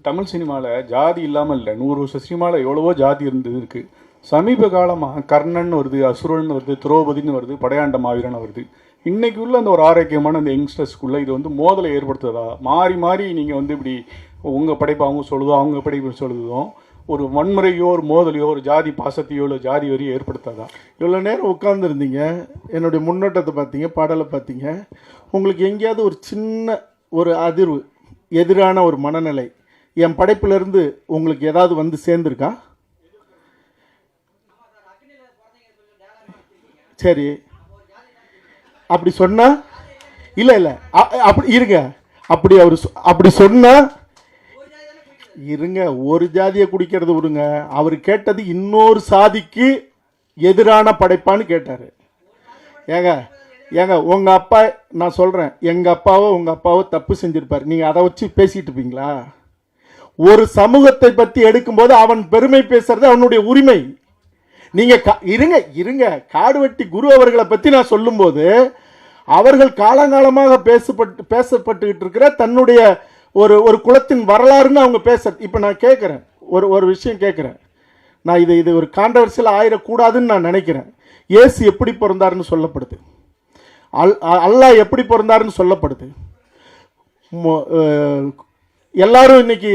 தமிழ் சினிமாவில் ஜாதி இல்லாமல் இல்லை. 100 வருஷ சினிமாவில் எவ்வளவோ ஜாதி இருந்தது இருக்குது. சமீப காலமாக கர்ணன் வருது, அசுரன் வருது, திரௌபதினு வருது, படையாண்ட மாவீரன் வருது. இன்றைக்கி உள்ள அந்த ஒரு ஆரோக்கியமான அந்த யங்ஸ்டர்ஸ்குள்ளே இது வந்து மோதலை ஏற்படுத்துதா? மாறி மாறி நீங்கள் வந்து இப்படி உங்கள் படைப்பு அவங்க சொல்லுதோ, அவங்க படைப்பு சொல்லுதோ, ஒரு வன்முறையோ ஒரு மோதலையோ ஒரு ஜாதி பாசத்தையோ இல்லை ஜாதி வரையோ ஏற்படுத்தாதா? இவ்வளோ நேரம் உட்காந்துருந்தீங்க, என்னுடைய முன்னோட்டத்தை பார்த்தீங்க, பாடலை பார்த்தீங்க. உங்களுக்கு எங்கேயாவது ஒரு சின்ன ஒரு அதிர்வு, எதிரான ஒரு மனநிலை என் படைப்பிலிருந்து உங்களுக்கு ஏதாவது வந்து சேர்ந்துருக்கா? சரி, அப்படி சொன்னா இல்லை இல்லை அப்படி இருங்க. அப்படி சொன்னா இருங்க, ஒரு ஜாதியை குடிக்கிறது விடுங்க. அவர் கேட்டது இன்னொரு சாதிக்கு எதிரான படைப்பான்னு கேட்டார். ஏங்க உங்கள் அப்பா, நான் சொல்கிறேன், எங்கள் அப்பாவோ உங்கள் அப்பாவோ தப்பு செஞ்சுருப்பார், நீங்கள் அதை வச்சு பேசிகிட்டு இருப்பீங்களா? ஒரு சமூகத்தை பற்றி எடுக்கும்போது அவன் பெருமை பேசுறது அவனுடைய உரிமை. நீங்கள் இருங்க காடுவெட்டி குரு அவர்களை பற்றி நான் சொல்லும்போது அவர்கள் காலங்காலமாக பேசப்பட்டுக்கிட்டு இருக்கிற தன்னுடைய ஒரு குலத்தின் வரலாறுன்னு அவங்க இப்போ நான் கேட்குறேன், ஒரு விஷயம் கேட்குறேன். நான் இது ஒரு கான்ட்ரவர்சியில் ஆயிடக்கூடாதுன்னு நான் நினைக்கிறேன். இயேசு எப்படி பிறந்தாருன்னு சொல்லப்படுது, அல்லாஹ் எப்படி பிறந்தாருன்னு சொல்லப்படுது. எல்லாரும் இன்னைக்கு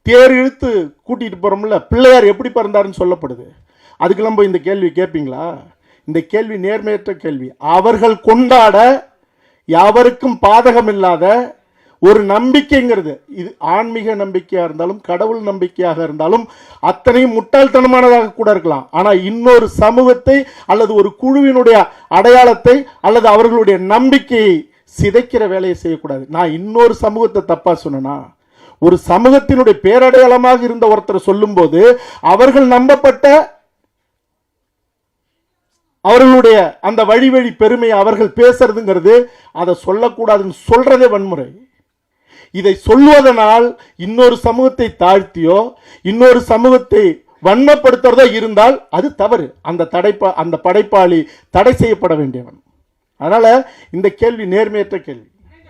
தேர் இழுத்து கூட்டிகிட்டு போகிறோம்ல, பிள்ளையார் எப்படி பிறந்தாருன்னு சொல்லப்படுது. அதுக்கெல்லாம் போய் இந்த கேள்வி கேட்பீங்களா? இந்த கேள்வி நேர்மையற்ற கேள்வி. அவர்கள் கொண்டாட யாவருக்கும் பாதகம் இல்லாத ஒரு நம்பிக்கைங்கிறது, இது ஆன்மீக நம்பிக்கையாக இருந்தாலும் கடவுள் நம்பிக்கையாக இருந்தாலும் அத்தனையும் முட்டாள்தனமானதாக கூட இருக்கலாம். ஆனால் இன்னொரு சமூகத்தை அல்லது ஒரு குழுவினுடைய அடையாளத்தை அல்லது அவர்களுடைய நம்பிக்கையை சிதைக்கிற வேலையை செய்யக்கூடாது. நான் இன்னொரு சமூகத்தை தப்பா சொன்னா, ஒரு சமூகத்தினுடைய பேரடையாளமாக இருந்த ஒருத்தரை சொல்லும்போது அவர்கள் நம்பப்பட்ட அவர்களுடைய அந்த வழி பெருமையை அவர்கள் பேசுறதுங்கிறது, அதை சொல்லக்கூடாதுன்னு சொல்றதே வன்முறை. இதை சொல்வதனால் இன்னொரு சமூகத்தை தாழ்த்தியோ இன்னொரு சமூகத்தை வன்மப்படுத்துறதோ இருந்தால் அது தவறு. அந்த படைப்பாளி தடை செய்யப்பட வேண்டியவன். அதனால இந்த கேள்வி நேர்மையற்ற கேள்வி.